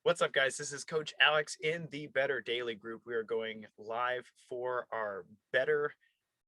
What's up, guys? This is Coach Alex in the Better Daily group. We are going live for our Better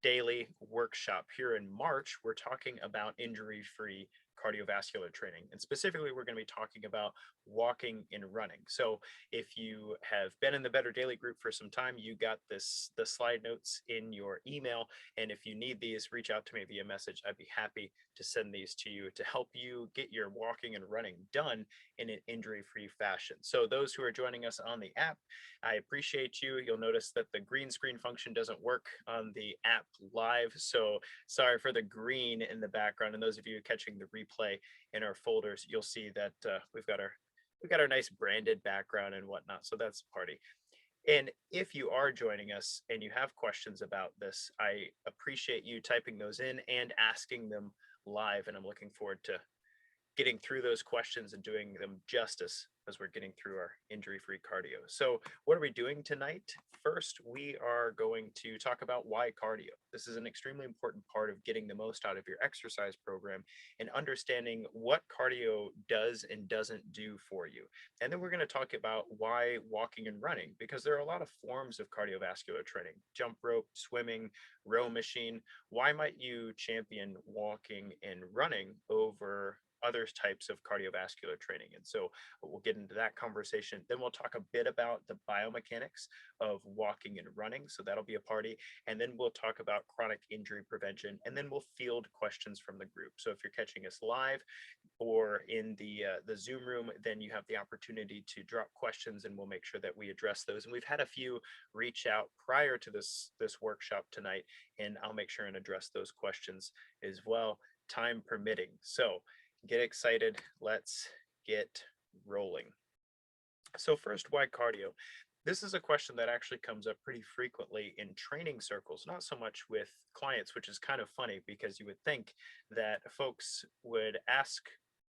Daily workshop here in March. We're talking about injury-free cardiovascular training, and specifically, we're going to be talking about walking and running. So, if you have been in the Better Daily group for some time, you got the slide notes in your email, and if you need these, reach out to me via message. I'd be happy to send these to you to help you get your walking and running done in an injury-free fashion. So those who are joining us on the app, I appreciate you. You'll notice that the green screen function doesn't work on the app live. So sorry for the green in the background. And those of you catching the replay in our folders, you'll see that we've got our nice branded background and whatnot. So that's party. And if you are joining us and you have questions about this, I appreciate you typing those in and asking them live. And I'm looking forward to getting through those questions and doing them justice as we're getting through our injury-free cardio. So what are we doing tonight? First, we are going to talk about why cardio. This is an extremely important part of getting the most out of your exercise program and understanding what cardio does and doesn't do for you. And then we're going to talk about why walking and running, because there are a lot of forms of cardiovascular training: jump rope, swimming, row machine. Why might you champion walking and running over other types of cardiovascular training? And so we'll get into that conversation. Then we'll talk a bit about the biomechanics of walking and running. So that'll be a party. And then we'll talk about chronic injury prevention. And then we'll field questions from the group. So if you're catching us live or in the Zoom room, then you have the opportunity to drop questions and we'll make sure that we address those. And we've had a few reach out prior to this workshop tonight, and I'll make sure and address those questions as well, time permitting. So get excited. Let's get rolling. So first, why cardio? This is a question that actually comes up pretty frequently in training circles, not so much with clients, which is kind of funny because you would think that folks would ask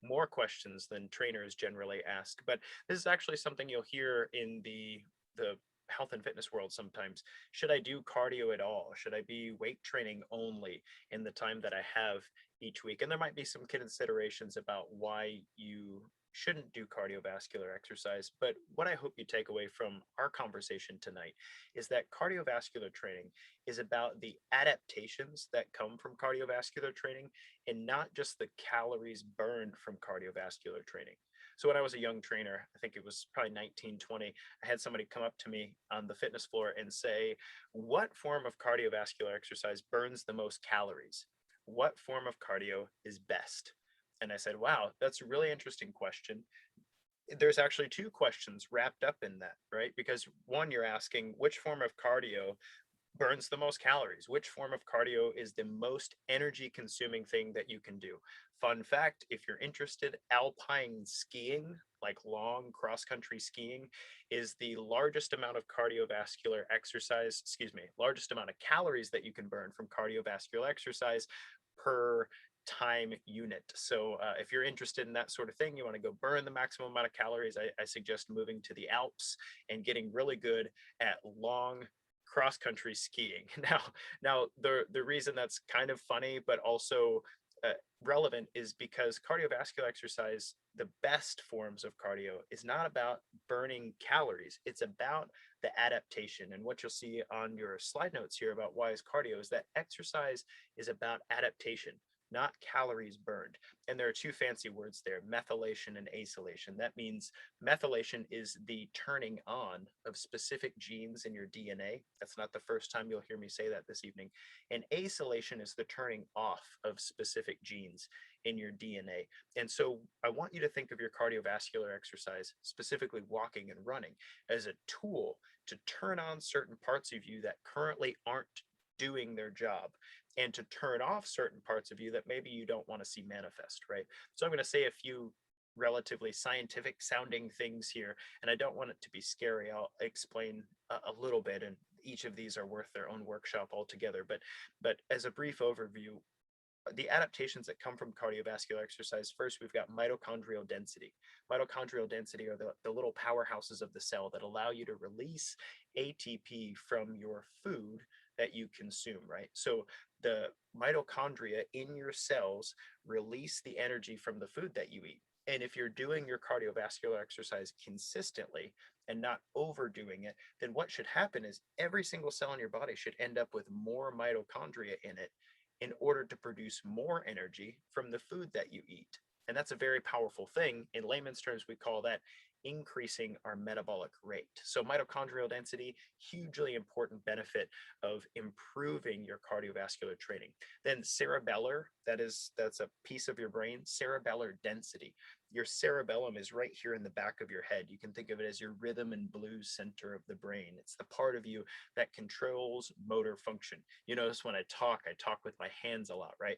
more questions than trainers generally ask. But this is actually something you'll hear in the health and fitness world sometimes. Should I do cardio at all? Should I be weight training only in the time that I have each week? And there might be some considerations about why you shouldn't do cardiovascular exercise. But what I hope you take away from our conversation tonight is that cardiovascular training is about the adaptations that come from cardiovascular training and not just the calories burned from cardiovascular training. So when I was a young trainer, I think it was probably 1920, I had somebody come up to me on the fitness floor and say, what form of cardiovascular exercise burns the most calories? What form of cardio is best? And I said, wow, that's a really interesting question. There's actually two questions wrapped up in that, right? Because one, you're asking which form of cardio burns the most calories? Which form of cardio is the most energy consuming thing that you can do? Fun fact, if you're interested, alpine skiing, like long cross country skiing, is the largest amount of cardiovascular exercise, largest amount of calories that you can burn from cardiovascular exercise per time unit. So if you're interested in that sort of thing, you want to go burn the maximum amount of calories, I suggest moving to the Alps and getting really good at long cross-country skiing. Now the reason that's kind of funny, but also relevant, is because cardiovascular exercise, the best forms of cardio, is not about burning calories. It's about the adaptation. And what you'll see on your slide notes here about why is cardio is that exercise is about adaptation, not calories burned. And there are two fancy words there: methylation and acylation. That means methylation is the turning on of specific genes in your DNA. That's not the first time you'll hear me say that this evening. And acylation is the turning off of specific genes in your DNA. And so I want you to think of your cardiovascular exercise, specifically walking and running, as a tool to turn on certain parts of you that currently aren't doing their job, and to turn off certain parts of you that maybe you don't want to see manifest, right? So I'm going to say a few relatively scientific sounding things here, and I don't want it to be scary. I'll explain a little bit, and each of these are worth their own workshop altogether. But as a brief overview, the adaptations that come from cardiovascular exercise, first, we've got mitochondrial density. Mitochondrial density are the little powerhouses of the cell that allow you to release ATP from your food that you consume, right? So the mitochondria in your cells release the energy from the food that you eat. And if you're doing your cardiovascular exercise consistently and not overdoing it, then what should happen is every single cell in your body should end up with more mitochondria in it in order to produce more energy from the food that you eat. And that's a very powerful thing. In layman's terms, we call that increasing our metabolic rate. So mitochondrial density, hugely important benefit of improving your cardiovascular training. Then cerebellar, that's a piece of your brain, cerebellar density. Your cerebellum is right here in the back of your head. You can think of it as your rhythm and blues center of the brain. It's the part of you that controls motor function. You notice when I talk with my hands a lot, right?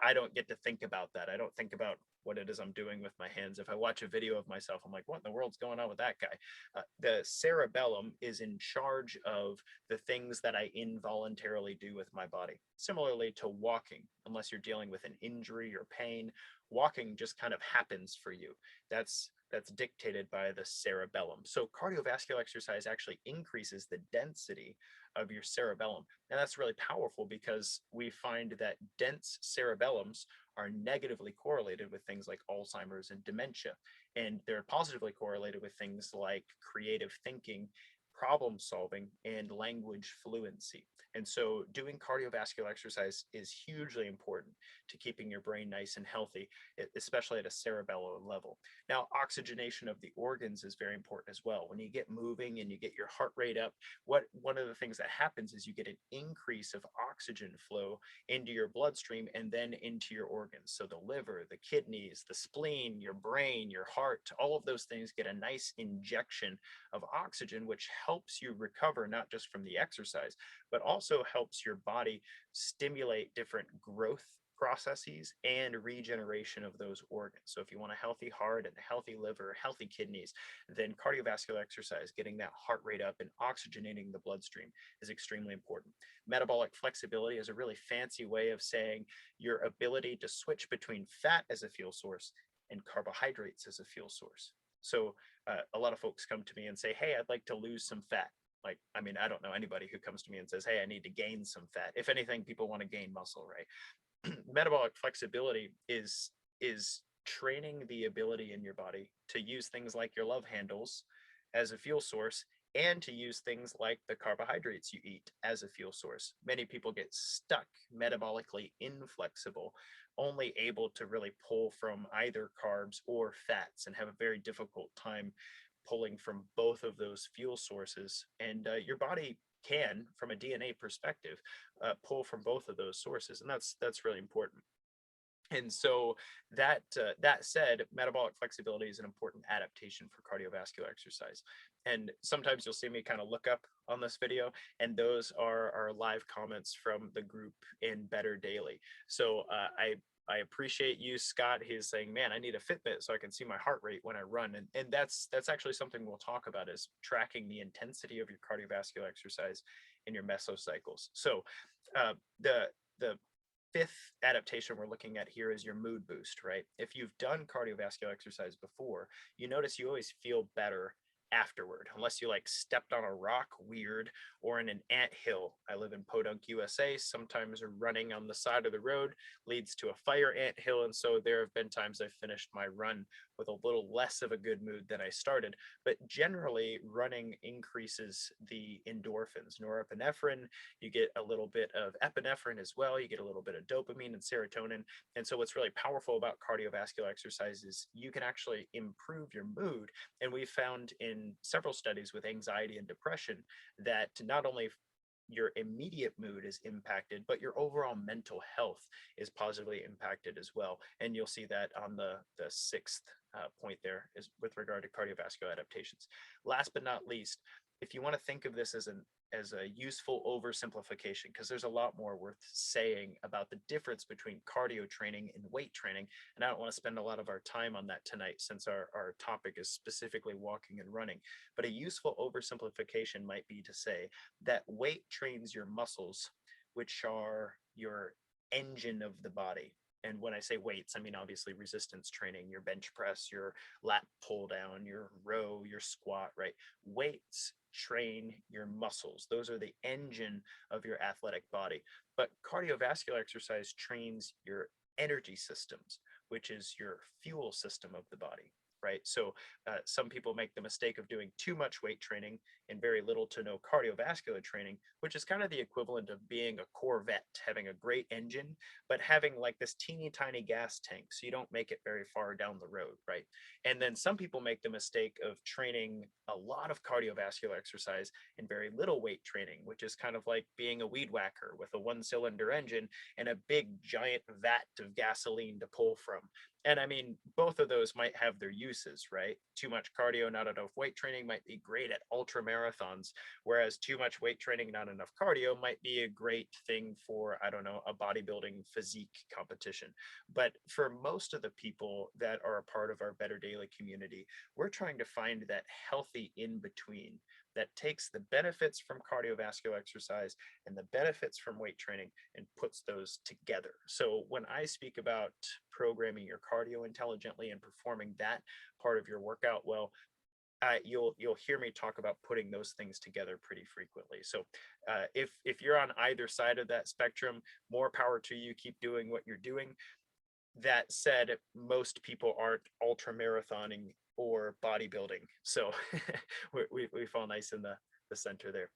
I don't get to think about that. I don't think about what it is I'm doing with my hands. If I watch a video of myself, I'm like, what in the world's going on with that guy? The cerebellum is in charge of the things that I involuntarily do with my body. Similarly to walking, unless you're dealing with an injury or pain, walking just kind of happens for you. That's dictated by the cerebellum. So cardiovascular exercise actually increases the density of your cerebellum. And that's really powerful because we find that dense cerebellums are negatively correlated with things like Alzheimer's and dementia. And they're positively correlated with things like creative thinking, problem solving, and language fluency. And so doing cardiovascular exercise is hugely important to keeping your brain nice and healthy, especially at a cerebellar level. Now, oxygenation of the organs is very important as well. When you get moving and you get your heart rate up, one of the things that happens is you get an increase of oxygen flow into your bloodstream and then into your organs. So the liver, the kidneys, the spleen, your brain, your heart, all of those things get a nice injection of oxygen, which helps you recover not just from the exercise, but also helps your body stimulate different growth processes and regeneration of those organs. So if you want a healthy heart and a healthy liver, healthy kidneys, then cardiovascular exercise, getting that heart rate up and oxygenating the bloodstream is extremely important. Metabolic flexibility is a really fancy way of saying your ability to switch between fat as a fuel source and carbohydrates as a fuel source. So a lot of folks come to me and say, hey, I'd like to lose some fat. Like, I mean, I don't know anybody who comes to me and says, hey, I need to gain some fat. If anything, people want to gain muscle, right? Metabolic flexibility is training the ability in your body to use things like your love handles as a fuel source and to use things like the carbohydrates you eat as a fuel source. Many people get stuck metabolically inflexible, only able to really pull from either carbs or fats and have a very difficult time pulling from both of those fuel sources. And your body can, from a DNA perspective, pull from both of those sources, and that's really important. And so that said, metabolic flexibility is an important adaptation for cardiovascular exercise. And sometimes you'll see me kind of look up on this video, and those are our live comments from the group in Better Daily. So I appreciate you, Scott. He's saying, man, I need a Fitbit so I can see my heart rate when I run. And that's actually something we'll talk about, is tracking the intensity of your cardiovascular exercise in your mesocycles. So the fifth adaptation we're looking at here is your mood boost, right? If you've done cardiovascular exercise before, you notice you always feel better afterward, unless you like stepped on a rock weird or in an ant hill. I live in Podunk, USA. Sometimes running on the side of the road leads to a fire ant hill. And so there have been times I've finished my run with a little less of a good mood than I started. But generally, running increases the endorphins, norepinephrine. You get a little bit of epinephrine as well. You get a little bit of dopamine and serotonin. And so what's really powerful about cardiovascular exercise is you can actually improve your mood. And we found in several studies with anxiety and depression that not only your immediate mood is impacted, but your overall mental health is positively impacted as well. And you'll see that on the sixth point there is with regard to cardiovascular adaptations. Last but not least, if you want to think of this as a useful oversimplification, because there's a lot more worth saying about the difference between cardio training and weight training, and I don't want to spend a lot of our time on that tonight since our topic is specifically walking and running, but a useful oversimplification might be to say that weight trains your muscles, which are your engine of the body. And when I say weights, I mean obviously resistance training, your bench press, your lat pull down, your row, your squat, right? Weights train your muscles. Those are the engine of your athletic body. But cardiovascular exercise trains your energy systems, which is your fuel system of the body, right? So some people make the mistake of doing too much weight training and very little to no cardiovascular training, which is kind of the equivalent of being a Corvette, having a great engine, but having like this teeny tiny gas tank, so you don't make it very far down the road, right? And then some people make the mistake of training a lot of cardiovascular exercise and very little weight training, which is kind of like being a weed whacker with a one-cylinder engine and a big giant vat of gasoline to pull from. And I mean, both of those might have their uses, right? Too much cardio, not enough weight training might be great at ultra marathons, whereas too much weight training, not enough cardio might be a great thing for, I don't know, a bodybuilding physique competition. But for most of the people that are a part of our Better Daily community, we're trying to find that healthy in between that takes the benefits from cardiovascular exercise and the benefits from weight training and puts those together. So when I speak about programming your cardio intelligently and performing that part of your workout well, you'll hear me talk about putting those things together pretty frequently. So if you're on either side of that spectrum, more power to you. Keep doing what you're doing. That said, most people aren't ultra marathoning or bodybuilding, so we fall nice in the center there.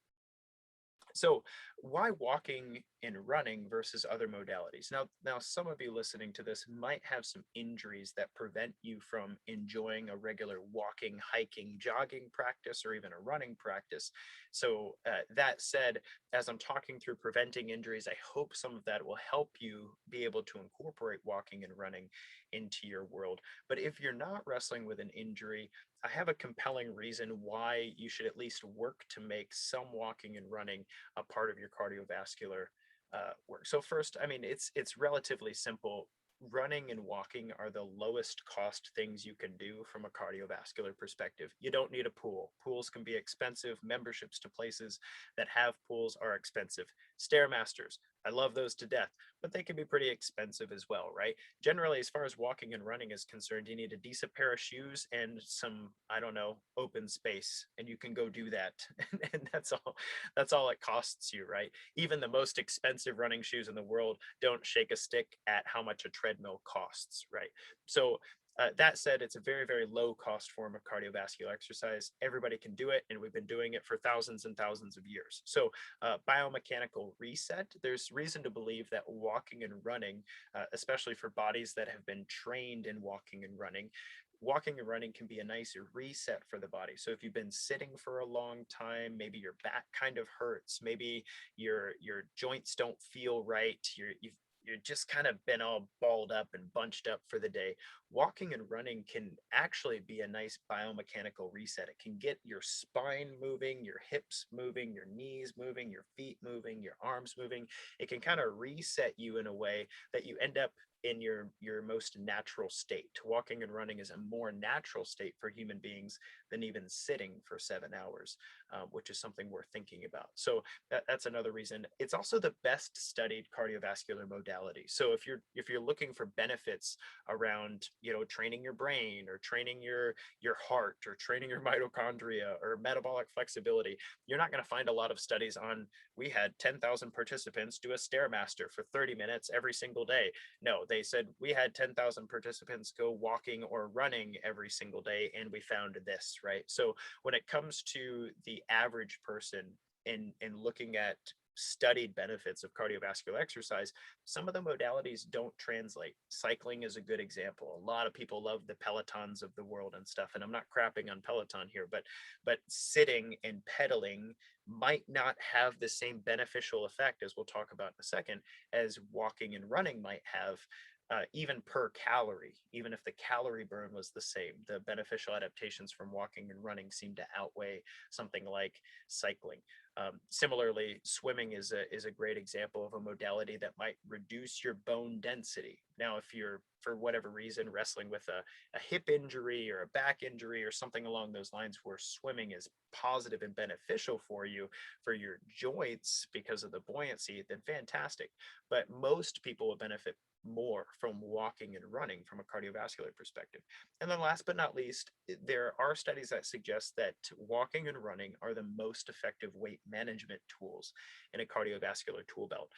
So why walking and running versus other modalities? Now some of you listening to this might have some injuries that prevent you from enjoying a regular walking, hiking, jogging practice, or even a running practice. So that said, as I'm talking through preventing injuries, I hope some of that will help you be able to incorporate walking and running into your world. But if you're not wrestling with an injury, I have a compelling reason why you should at least work to make some walking and running a part of your cardiovascular work. So first, I mean, it's relatively simple. Running and walking are the lowest cost things you can do from a cardiovascular perspective. You don't need a pool. Pools can be expensive. Memberships to places that have pools are expensive. Stairmasters, I love those to death, but they can be pretty expensive as well, right? Generally, as far as walking and running is concerned, you need a decent pair of shoes and some, I don't know, open space, and you can go do that. And that's all it costs you, right? Even the most expensive running shoes in the world don't shake a stick at how much a treadmill costs, right? So that said, it's a very, very low cost form of cardiovascular exercise. Everybody can do it, and we've been doing it for thousands and thousands of years. So, biomechanical reset, there's reason to believe that walking and running, especially for bodies that have been trained in walking and running can be a nice reset for the body. So if you've been sitting for a long time, maybe your back kind of hurts, maybe your joints don't feel right, you're just kind of been all balled up and bunched up for the day. Walking and running can actually be a nice biomechanical reset. It can get your spine moving, your hips moving, your knees moving, your feet moving, your arms moving. It can kind of reset you in a way that you end up in your most natural state. Walking and running is a more natural state for human beings than even sitting for 7 hours, which is something we're thinking about. So that's another reason. It's also the best studied cardiovascular modality. So if you're looking for benefits around, training your brain or training your heart or training your mitochondria or metabolic flexibility, you're not going to find a lot of studies on, we had 10,000 participants do a stairmaster for 30 minutes every single day. No, they said we had 10,000 participants go walking or running every single day, and we found this, right? So when it comes to the average person in looking at studied benefits of cardiovascular exercise, some of the modalities don't translate. Cycling is a good example. A lot of people love the Pelotons of the world and stuff, and I'm not crapping on Peloton here, but sitting and pedaling might not have the same beneficial effect, as we'll talk about in a second, as walking and running might have. Even per calorie, even if the calorie burn was the same, the beneficial adaptations from walking and running seem to outweigh something like cycling. Similarly, swimming is a great example of a modality that might reduce your bone density. Now, if you're, for whatever reason, wrestling with a hip injury or a back injury or something along those lines where swimming is positive and beneficial for you, for your joints because of the buoyancy, then fantastic. But most people will benefit more from walking and running from a cardiovascular perspective. And then last but not least, there are studies that suggest that walking and running are the most effective weight management tools in a cardiovascular tool belt.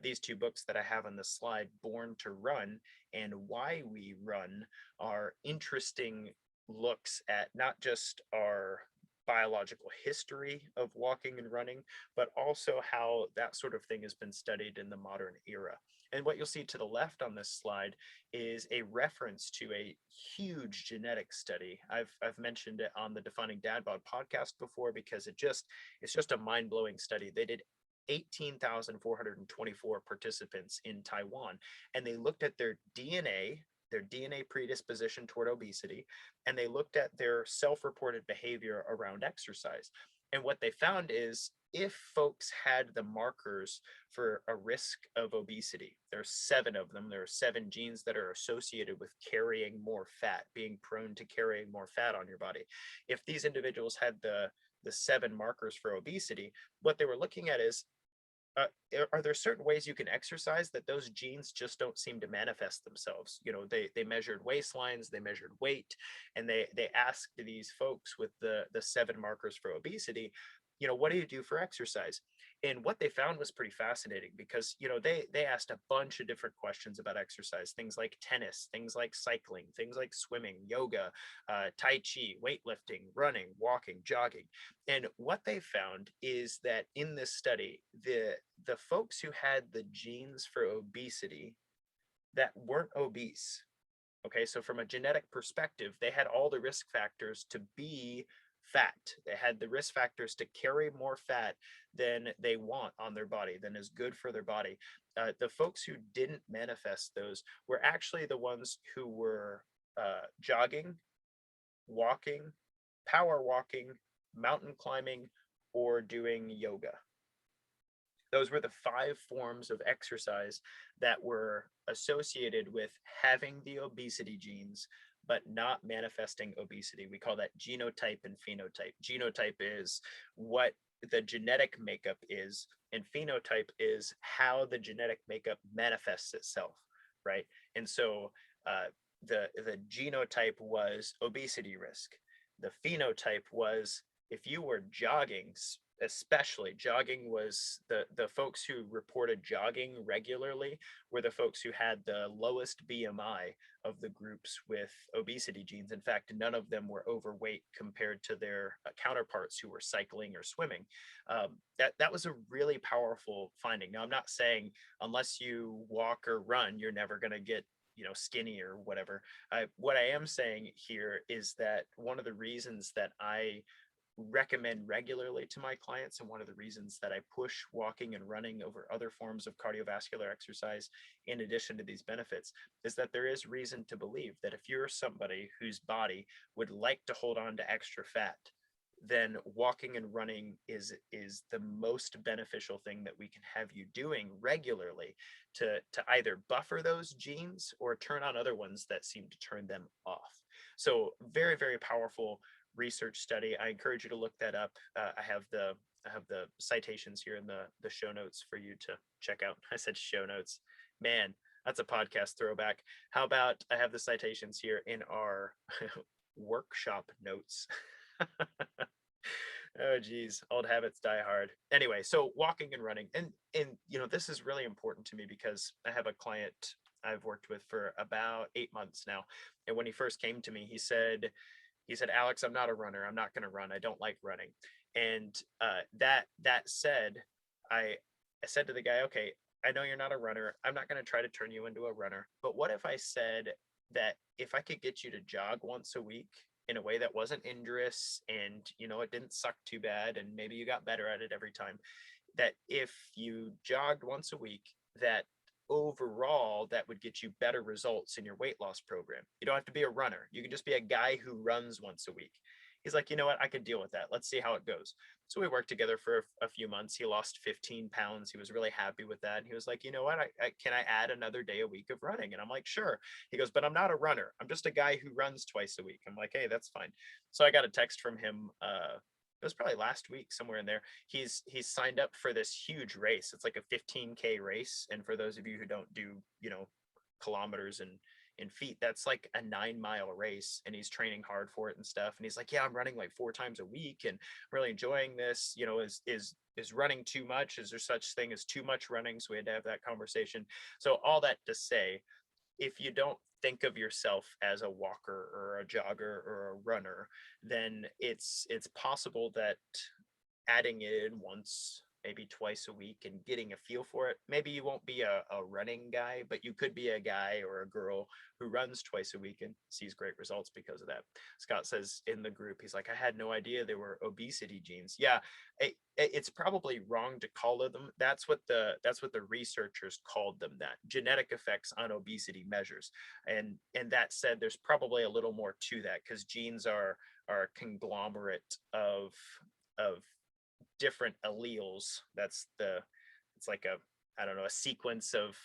These two books that I have on the slide, Born to Run and Why We Run, are interesting looks at not just our biological history of walking and running, but also how that sort of thing has been studied in the modern era. And what you'll see to the left on this slide is a reference to a huge genetic study. I've mentioned it on the Defining Dad Bod podcast before because it's just a mind-blowing study. They did 18,424 participants in Taiwan, and they looked at their DNA predisposition toward obesity, and they looked at their self-reported behavior around exercise. And what they found is if folks had the markers for a risk of obesity, there's 7 of them. There are 7 genes that are associated with carrying more fat, being prone to carrying more fat on your body. If these individuals had the 7 markers for obesity, what they were looking at is uh, are there certain ways you can exercise that those genes just don't seem to manifest themselves? They measured waistlines, they measured weight, and they asked these folks with the 7 markers for obesity, what do you do for exercise? And what they found was pretty fascinating because they asked a bunch of different questions about exercise, things like tennis, things like cycling, things like swimming, yoga, tai chi, weightlifting, running, walking, jogging. And what they found is that in this study, the folks who had the genes for obesity that weren't obese, okay, so from a genetic perspective, they had all the risk factors to be fat. They had the risk factors to carry more fat than they want on their body, than is good for their body. The folks who didn't manifest those were actually the ones who were jogging, walking, power walking, mountain climbing, or doing yoga. Those were the 5 forms of exercise that were associated with having the obesity genes, but not manifesting obesity. We call that genotype and phenotype. Genotype is what the genetic makeup is, and phenotype is how the genetic makeup manifests itself, right? And so the genotype was obesity risk. The phenotype was if you were jogging, especially jogging was the folks who reported jogging regularly were the folks who had the lowest BMI of the groups with obesity genes. In fact, none of them were overweight compared to their counterparts who were cycling or swimming. That was a really powerful finding. Now, I'm not saying unless you walk or run, you're never going to get skinny or whatever. What I am saying here is that one of the reasons that I recommend regularly to my clients, and one of the reasons that I push walking and running over other forms of cardiovascular exercise in addition to these benefits, is that there is reason to believe that if you're somebody whose body would like to hold on to extra fat, then walking and running is the most beneficial thing that we can have you doing regularly to either buffer those genes or turn on other ones that seem to turn them off. So very, very powerful research study. I encourage you to look that up. I have the citations here in the show notes for you to check out. I said show notes. Man, that's a podcast throwback. How about I have the citations here in our workshop notes. Oh geez, old habits die hard. Anyway, so walking and running, and this is really important to me because I have a client I've worked with for about 8 months now, and when he first came to me, he said, Alex, I'm not a runner. I'm not going to run. I don't like running. And that said, I said to the guy, okay, I know you're not a runner. I'm not going to try to turn you into a runner. But what if I said that if I could get you to jog once a week in a way that wasn't injurious and, it didn't suck too bad and maybe you got better at it every time, that if you jogged once a week, that overall that would get you better results in your weight loss program. You don't have to be a runner. You can just be a guy who runs once a week. He's like, you know what? I could deal with that. Let's see how it goes. So we worked together for a few months. He lost 15 pounds. He was really happy with that. And he was like, you know what? Can I add another day a week of running? And I'm like, sure. He goes, but I'm not a runner. I'm just a guy who runs twice a week. I'm like, hey, that's fine. So I got a text from him. It was probably last week, somewhere in there. He's signed up for this huge race. It's like a 15K race. And for those of you who don't do, kilometers in feet. That's like a 9-mile race, and he's training hard for it and stuff. And he's like, yeah, I'm running like 4 times a week and really enjoying this. You know, is running too much? Is there such thing as too much running? So we had to have that conversation. So all that to say, if you don't think of yourself as a walker or a jogger or a runner, then it's possible that adding it in once, maybe twice a week, and getting a feel for it. Maybe you won't be a running guy, but you could be a guy or a girl who runs twice a week and sees great results because of that. Scott says in the group, he's like, I had no idea there were obesity genes. Yeah, it's probably wrong to call them. That's what the researchers called them. That genetic effects on obesity measures. And that said, there's probably a little more to that, because genes are a conglomerate of different alleles. It's like a, I don't know, a sequence of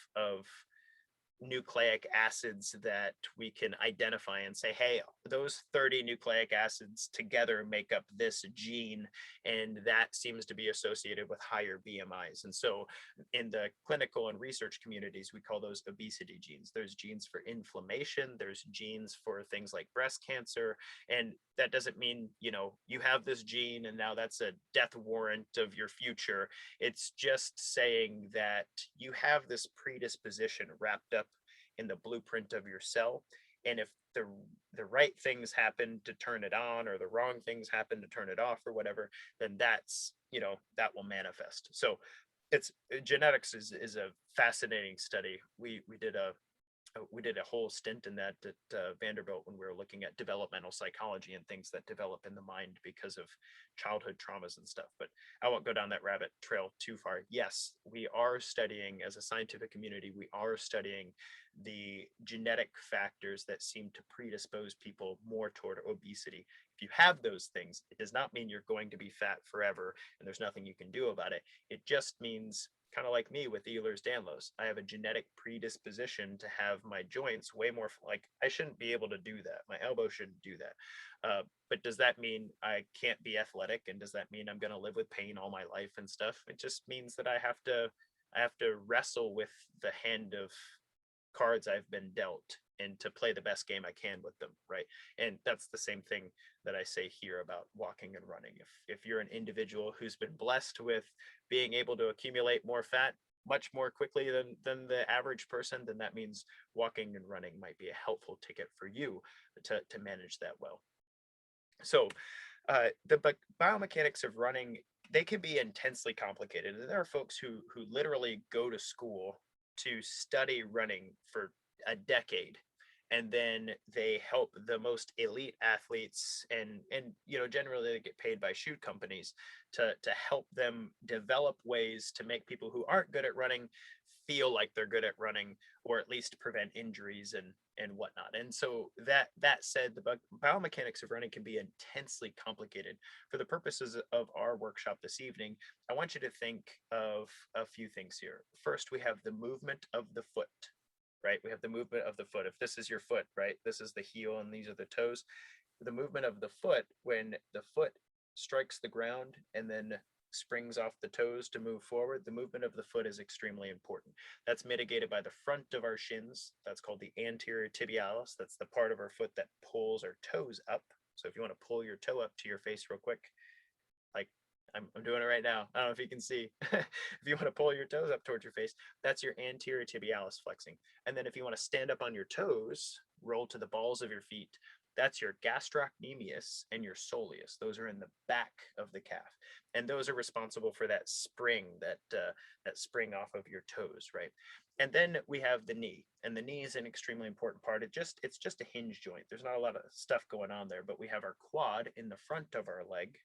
nucleic acids that we can identify and say, hey, those 30 nucleic acids together make up this gene, and that seems to be associated with higher BMIs. And so in the clinical and research communities, we call those obesity genes. There's genes for inflammation, there's genes for things like breast cancer, and that doesn't mean, you know, you have this gene and now that's a death warrant of your future. It's just saying that you have this predisposition wrapped up in the blueprint of your cell. And if the right things happen to turn it on, or the wrong things happen to turn it off, or whatever, then that's, you know, that will manifest. So it's genetics is a fascinating study. We did a whole stint in that at Vanderbilt, when we were looking at developmental psychology and things that develop in the mind because of childhood traumas and stuff. But I won't go down that rabbit trail too far. Yes, we are studying, as a scientific community, we are studying the genetic factors that seem to predispose people more toward obesity. If you have those things, it does not mean you're going to be fat forever and there's nothing you can do about it. It just means, kind of like me with Ehlers-Danlos, I have a genetic predisposition to have my joints way more, like, I shouldn't be able to do that. My elbow shouldn't do that. But does that mean I can't be athletic? And does that mean I'm going to live with pain all my life and stuff? It just means that I have to wrestle with the hand of cards I've been dealt, and to play the best game I can with them, right? And that's the same thing that I say here about walking and running. If you're an individual who's been blessed with being able to accumulate more fat much more quickly than the average person, then that means walking and running might be a helpful ticket for you to manage that well. So the biomechanics of running, they can be intensely complicated. And there are folks who literally go to school to study running for a decade, and then they help the most elite athletes, and you know, generally they get paid by shoe companies to help them develop ways to make people who aren't good at running feel like they're good at running, or at least prevent injuries and whatnot. And so that said, the biomechanics of running can be intensely complicated. For the purposes of our workshop this evening, I want you to think of a few things here. First, we have the movement of the foot, right? We have the movement of the foot. If this is your foot, right, this is the heel and these are the toes. The movement of the foot, when the foot strikes the ground and then springs off the toes to move forward, the movement of the foot is extremely important. That's mitigated by the front of our shins. That's called the anterior tibialis. That's the part of our foot that pulls our toes up. So if you want to pull your toe up to your face real quick, like I'm doing it right now. I don't know if you can see. If you want to pull your toes up towards your face, that's your anterior tibialis flexing. And then if you want to stand up on your toes, roll to the balls of your feet, that's your gastrocnemius and your soleus. Those are in the back of the calf, and those are responsible for that spring, that spring off of your toes, right? And then we have the knee, and the knee is an extremely important part. It's just a hinge joint. There's not a lot of stuff going on there, but we have our quad in the front of our leg,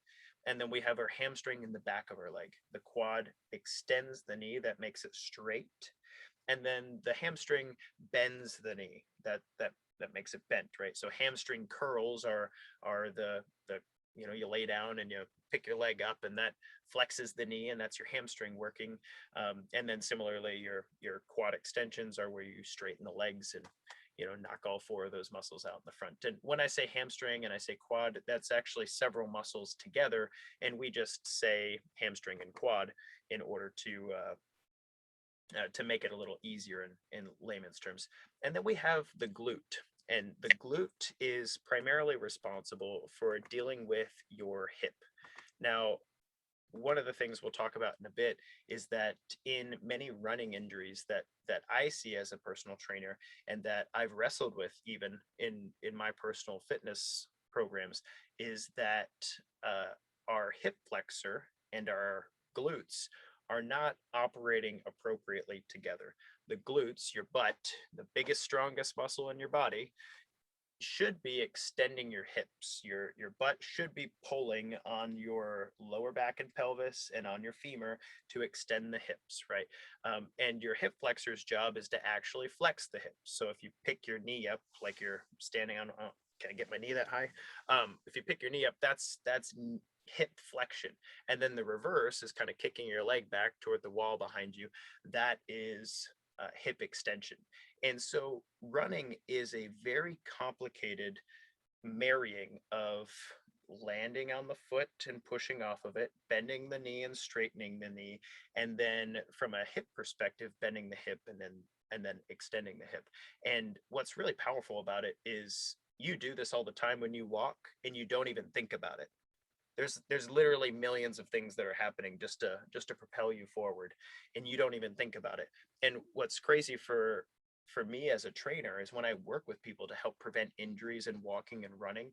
and then we have our hamstring in the back of our leg. The quad extends the knee, that makes it straight, and then the hamstring bends the knee. That makes it bent, right? So hamstring curls are the you know, you lay down and you pick your leg up, and that flexes the knee, and that's your hamstring working. And then similarly, your quad extensions are where you straighten the legs and, you know, knock all 4 of those muscles out in the front. And when I say hamstring and I say quad, that's actually several muscles together, and we just say hamstring and quad in order to to make it a little easier in layman's terms. And then we have the glute. And the glute is primarily responsible for dealing with your hip. Now, one of the things we'll talk about in a bit is that in many running injuries that I see as a personal trainer and that I've wrestled with even in my personal fitness programs is that our hip flexor and our glutes are not operating appropriately together. The glutes, your butt, the biggest, strongest muscle in your body, should be extending your hips. Your butt should be pulling on your lower back and pelvis and on your femur to extend the hips, right? And your hip flexor's job is to actually flex the hips. So if you pick your knee up like you're standing on, can I get my knee that high? If you pick your knee up, that's hip flexion. And then the reverse is kind of kicking your leg back toward the wall behind you. That is hip extension. And so running is a very complicated marrying of landing on the foot and pushing off of it, bending the knee and straightening the knee, and then from a hip perspective, bending the hip and then extending the hip. And what's really powerful about it is you do this all the time when you walk and you don't even think about it. There's literally millions of things that are happening just to propel you forward, and you don't even think about it. And what's crazy for me as a trainer is when I work with people to help prevent injuries in walking and running,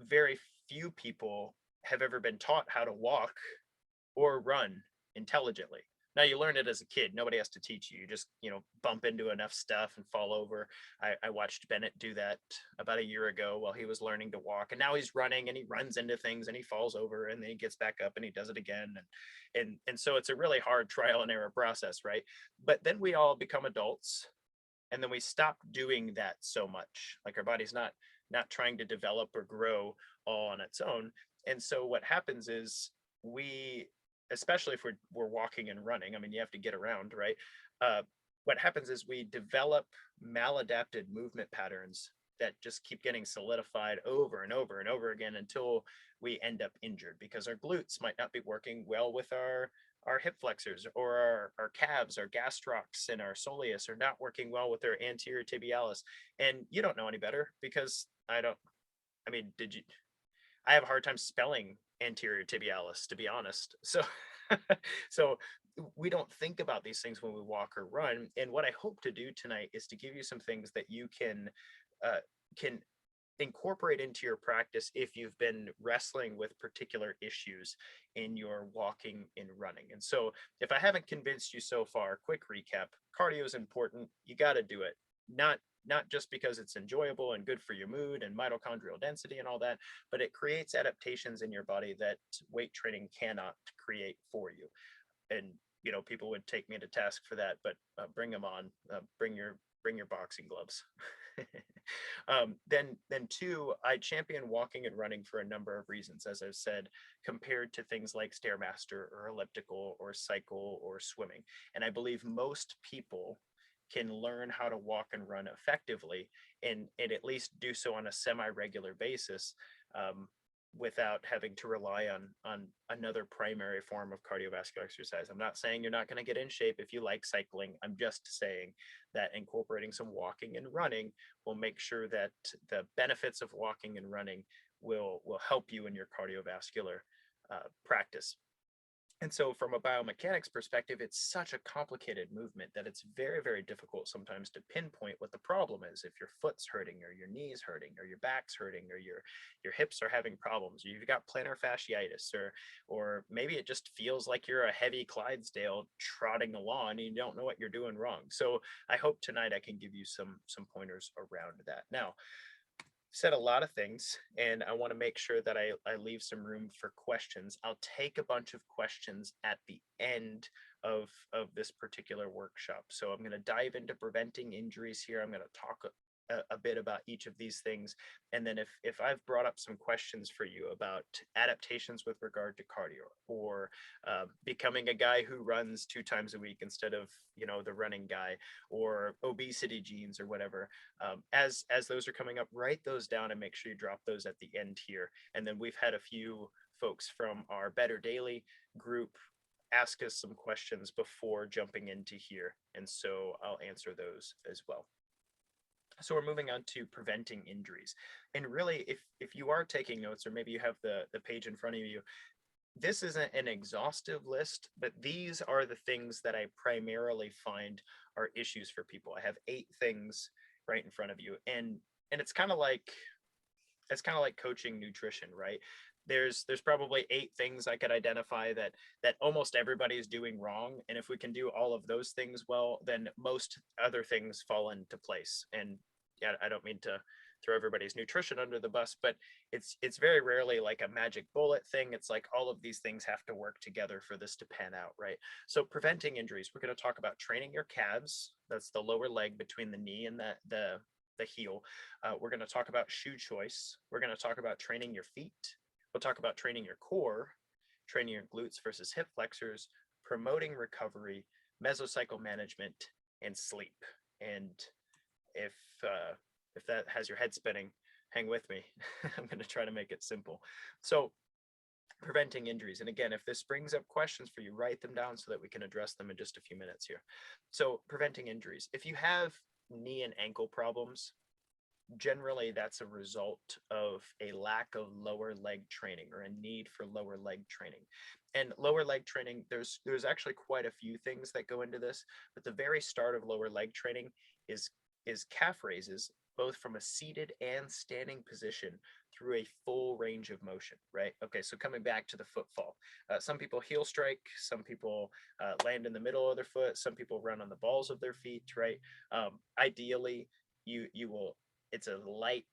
very few people have ever been taught how to walk or run intelligently. Now you learn it as a kid. Nobody has to teach you. You just, bump into enough stuff and fall over. I watched Bennett do that about a year ago while he was learning to walk. And now he's running and he runs into things and he falls over and then he gets back up and he does it again. And so it's a really hard trial and error process, right? But then we all become adults and then we stop doing that so much. Like our body's not trying to develop or grow all on its own. And so what happens is we, especially if we're walking and running, I mean, you have to get around, right? What happens is we develop maladapted movement patterns that just keep getting solidified over and over and over again until we end up injured because our glutes might not be working well with our hip flexors, or our calves, our gastrocs and our soleus are not working well with their anterior tibialis. And you don't know any better because I mean, I have a hard time spelling anterior tibialis, to be honest. So, so we don't think about these things when we walk or run. And what I hope to do tonight is to give you some things that you can incorporate into your practice if you've been wrestling with particular issues in your walking and running. And so if I haven't convinced you so far, quick recap: cardio is important. You got to do it. Not just because it's enjoyable and good for your mood and mitochondrial density and all that, but it creates adaptations in your body that weight training cannot create for you. And people would take me to task for that, but bring them on. Bring your boxing gloves. Then two, I champion walking and running for a number of reasons, as I've said, compared to things like Stairmaster or elliptical or cycle or swimming. And I believe most people can learn how to walk and run effectively and at least do so on a semi-regular basis, without having to rely on another primary form of cardiovascular exercise. I'm not saying you're not going to get in shape if you like cycling. I'm just saying that incorporating some walking and running will make sure that the benefits of walking and running will help you in your cardiovascular practice. And so from a biomechanics perspective, it's such a complicated movement that it's very, very difficult sometimes to pinpoint what the problem is. If your foot's hurting or your knee's hurting or your back's hurting or your hips are having problems, or you've got plantar fasciitis, or maybe it just feels like you're a heavy Clydesdale trotting along and you don't know what you're doing wrong. So I hope tonight I can give you some pointers around that. Now, said a lot of things, and I want to make sure that I leave some room for questions. I'll take a bunch of questions at the end of this particular workshop. So I'm going to dive into preventing injuries here. I'm going to talk a bit about each of these things. And then if I've brought up some questions for you about adaptations with regard to cardio, or becoming a guy who runs 2 times a week instead of, the running guy, or obesity genes or whatever, as those are coming up, write those down and make sure you drop those at the end here. And then we've had a few folks from our Better Daily group ask us some questions before jumping into here. And so I'll answer those as well. So we're moving on to preventing injuries. And really, if you are taking notes, or maybe you have the page in front of you, this isn't an exhaustive list, but these are the things that I primarily find are issues for people. I have 8 things right in front of you. And it's kind of like coaching nutrition, right? There's probably 8 things I could identify that almost everybody is doing wrong. And if we can do all of those things well, then most other things fall into place. And yeah, I don't mean to throw everybody's nutrition under the bus, but it's very rarely like a magic bullet thing. It's like all of these things have to work together for this to pan out, right? So preventing injuries, we're going to talk about training your calves. That's the lower leg between the knee and the heel. We're going to talk about shoe choice. We're going to talk about training your feet. We'll talk about training your core, training your glutes versus hip flexors, promoting recovery, mesocycle management, and sleep. And if that has your head spinning, hang with me. I'm going to try to make it simple. So preventing injuries. And again, if this brings up questions for you, write them down so that we can address them in just a few minutes here. So preventing injuries. If you have knee and ankle problems, generally that's a result of a lack of lower leg training or a need for lower leg training. And lower leg training, there's actually quite a few things that go into this, but the very start of lower leg training is calf raises, both from a seated and standing position through a full range of motion, right? Okay, so coming back to the footfall, some people heel strike, some people land in the middle of their foot, some people run on the balls of their feet, right? Ideally, you will, it's a light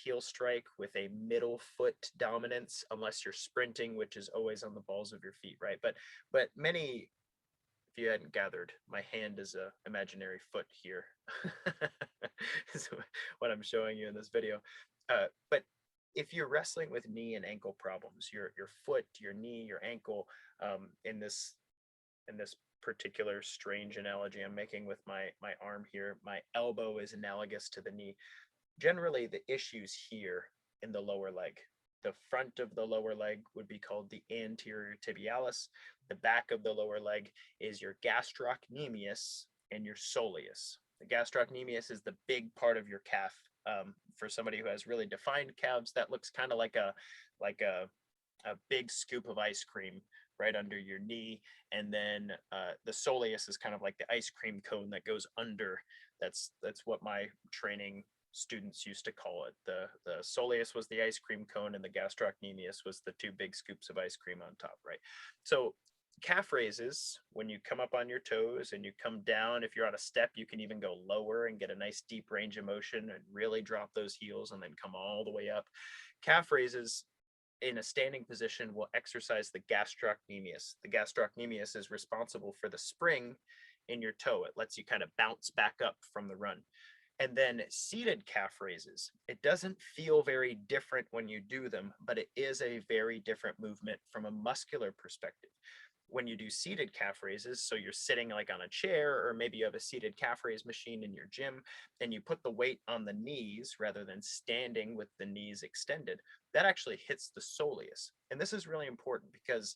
heel strike with a middle foot dominance, unless you're sprinting, which is always on the balls of your feet, right? But many, if you hadn't gathered, my hand is a imaginary foot here. Is what I'm showing you in this video. But if you're wrestling with knee and ankle problems, your foot, your knee, your ankle, in this particular strange analogy I'm making with my arm here, my elbow is analogous to the knee. Generally, the issues here in the lower leg. The front of the lower leg would be called the anterior tibialis. The back of the lower leg is your gastrocnemius and your soleus. The gastrocnemius is the big part of your calf. For somebody who has really defined calves, that looks kind of like a big scoop of ice cream right under your knee. And then the soleus is kind of like the ice cream cone that goes under. That's what my training students used to call it. The soleus was the ice cream cone, and the gastrocnemius was the 2 big scoops of ice cream on top, right? So calf raises, when you come up on your toes and you come down, if you're on a step, you can even go lower and get a nice deep range of motion and really drop those heels and then come all the way up. Calf raises in a standing position will exercise the gastrocnemius. The gastrocnemius is responsible for the spring in your toe. It lets you kind of bounce back up from the run. And then seated calf raises, it doesn't feel very different when you do them, but it is a very different movement from a muscular perspective. When you do seated calf raises, so you're sitting like on a chair, or maybe you have a seated calf raise machine in your gym, and you put the weight on the knees rather than standing with the knees extended, that actually hits the soleus. And this is really important because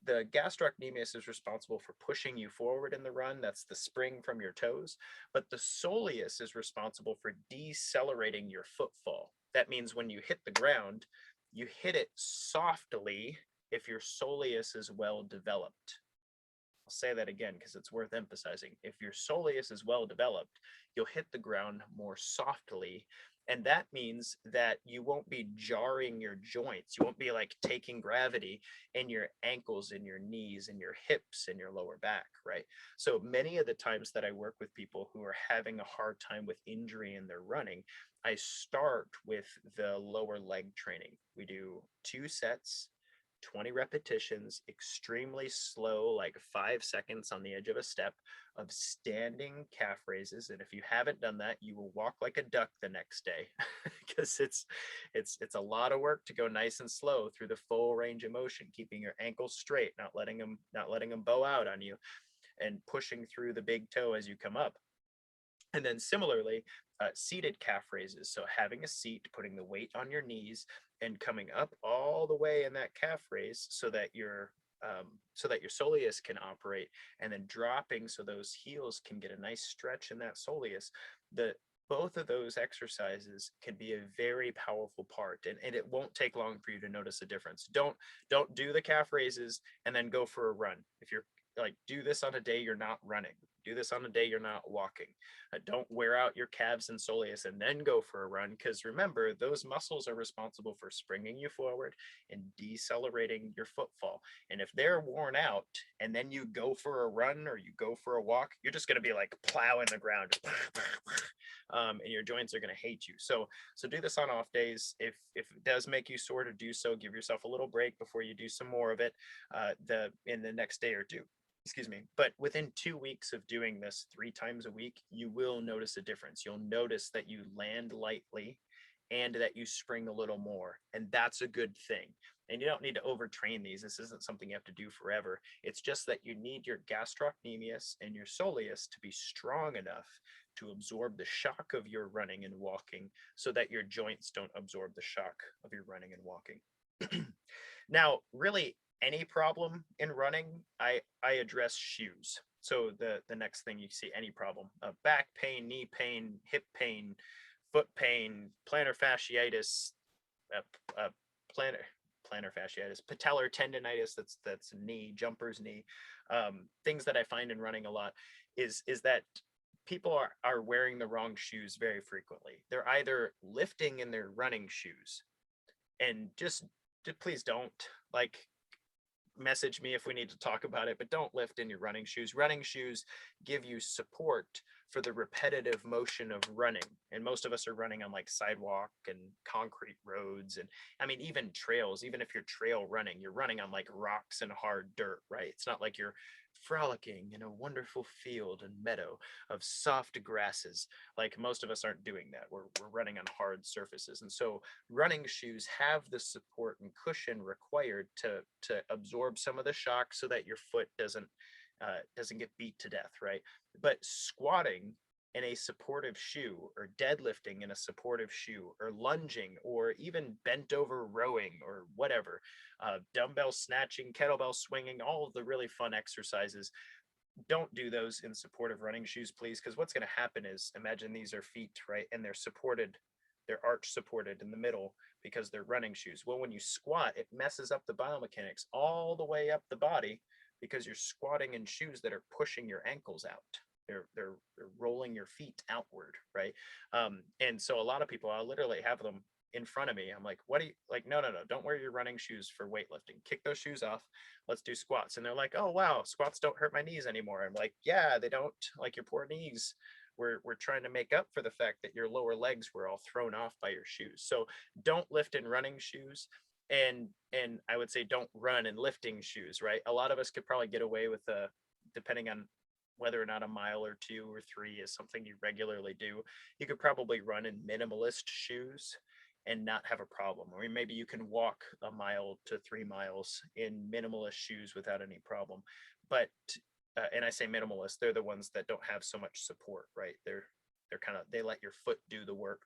the gastrocnemius is responsible for pushing you forward in the run. That's the spring from your toes. But the soleus is responsible for decelerating your footfall. That means when you hit the ground, you hit it softly if your soleus is well developed. I'll say that again because it's worth emphasizing. If your soleus is well developed, you'll hit the ground more softly. And that means that you won't be jarring your joints. You won't be like taking gravity in your ankles and your knees and your hips and your lower back, right? So many of the times that I work with people who are having a hard time with injury in their running, I start with the lower leg training. We do 2 sets, 20 repetitions, extremely slow, like 5 seconds on the edge of a step of standing calf raises. And if you haven't done that, you will walk like a duck the next day because it's a lot of work to go nice and slow through the full range of motion, keeping your ankles straight, not letting them bow out on you, and pushing through the big toe as you come up. And then similarly, seated calf raises. So having a seat, putting the weight on your knees and coming up all the way in that calf raise so that your so that your soleus can operate, and then dropping so those heels can get a nice stretch in that soleus. The Both of those exercises can be a very powerful part, and it won't take long for you to notice a difference. Don't do the calf raises and then go for a run. If you're like, do this on a day you're not running, do this on a day you're not walking. Don't wear out your calves and soleus and then go for a run, because remember, those muscles are responsible for springing you forward and decelerating your footfall. And if they're worn out and then you go for a run or you go for a walk, you're just going to be like plowing the ground, and your joints are going to hate you. So do this on off days. If it does make you sore to do so, give yourself a little break before you do some more of it in the next day or two. Excuse me. But within 2 weeks of doing this 3 times a week, you will notice a difference. You'll notice that you land lightly and that you spring a little more. And that's a good thing. And you don't need to overtrain these. This isn't something you have to do forever. It's just that you need your gastrocnemius and your soleus to be strong enough to absorb the shock of your running and walking, so that your joints don't absorb the shock of your running and walking. Now, really, any problem in running, I address shoes. So the next thing you see, any problem, back pain, knee pain, hip pain, foot pain, plantar fasciitis, uh, plantar fasciitis, patellar tendonitis, that's knee, jumper's knee. Things that I find in running a lot is that people are wearing the wrong shoes very frequently. They're either lifting in their running shoes, and just please don't, like, message me if we need to talk about it, but don't lift in your running shoes. Running shoes give you support for the repetitive motion of running. And most of us are running on like sidewalk and concrete roads. And I mean, even trails, even if you're trail running, you're running on like rocks and hard dirt, right? It's not like you're frolicking in a wonderful field and meadow of soft grasses. Like, most of us aren't doing that. We're running on hard surfaces. And so running shoes have the support and cushion required to absorb some of the shock, so that your foot doesn't get beat to death, right? But squatting in a supportive shoe, or deadlifting in a supportive shoe, or lunging, or even bent over rowing, or whatever, dumbbell snatching, kettlebell swinging, all of the really fun exercises, don't do those in supportive running shoes, please. Because what's going to happen is, imagine these are feet, right? And they're supported, they're arch supported in the middle because they're running shoes. Well, when you squat, it messes up the biomechanics all the way up the body, because you're squatting in shoes that are pushing your ankles out. They're rolling your feet outward, right? And so a lot of people, I'll literally have them in front of me. I'm like, what do you like? No, don't wear your running shoes for weightlifting. Kick those shoes off. Let's do squats. And they're like, oh wow, squats don't hurt my knees anymore. I'm like, yeah, they don't. Like, your poor knees. We're trying to make up for the fact that your lower legs were all thrown off by your shoes. So don't lift in running shoes. And I would say don't run in lifting shoes, right? A lot of us could probably get away with depending on whether or not a mile or 2 or 3 is something you regularly do. You could probably run in minimalist shoes and not have a problem. Or maybe you can walk a mile to 3 miles in minimalist shoes without any problem. But and I say minimalist, they're the ones that don't have so much support, right? They're kind of, they let your foot do the work.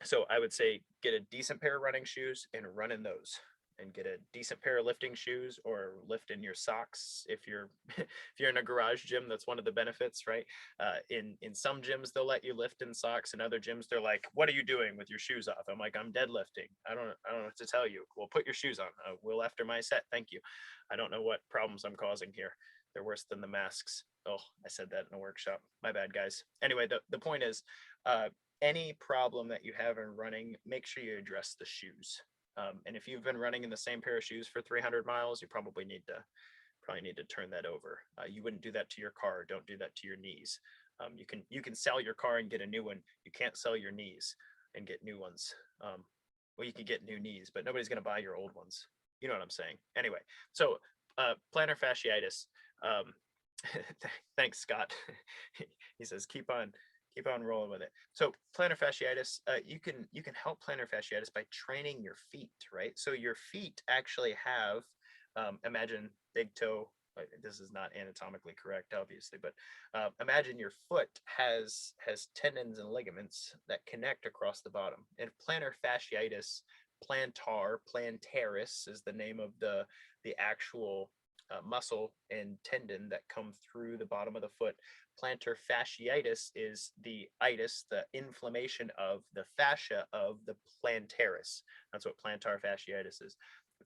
So I would say get a decent pair of running shoes and run in those, and get a decent pair of lifting shoes, or lift in your socks. If you're if you're in a garage gym, that's one of the benefits, right? In some gyms, they'll let you lift in socks. In other gyms, they're like, what are you doing with your shoes off? I'm like, I'm deadlifting. I don't know what to tell you. Well, put your shoes on. We'll after my set, thank you. I don't know what problems I'm causing here. They're worse than the masks. Oh, I said that in a workshop. My bad, guys. Anyway, the point is, any problem that you have in running, make sure you address the shoes. And if you've been running in the same pair of shoes for 300 miles, you probably need to turn that over. You wouldn't do that to your car. Don't do that to your knees. You can sell your car and get a new one. You can't sell your knees and get new ones. Well, you can get new knees, but nobody's going to buy your old ones. You know what I'm saying? Anyway, so plantar fasciitis. Thanks, Scott. He says keep on rolling with it. So plantar fasciitis, you can help plantar fasciitis by training your feet, right? So your feet actually have, imagine big toe. This is not anatomically correct, obviously, but imagine your foot has tendons and ligaments that connect across the bottom. And plantar fasciitis plantaris is the name of the actual muscle and tendon that come through the bottom of the foot. Plantar fasciitis is the itis, the inflammation of the fascia of the plantaris. That's what plantar fasciitis is.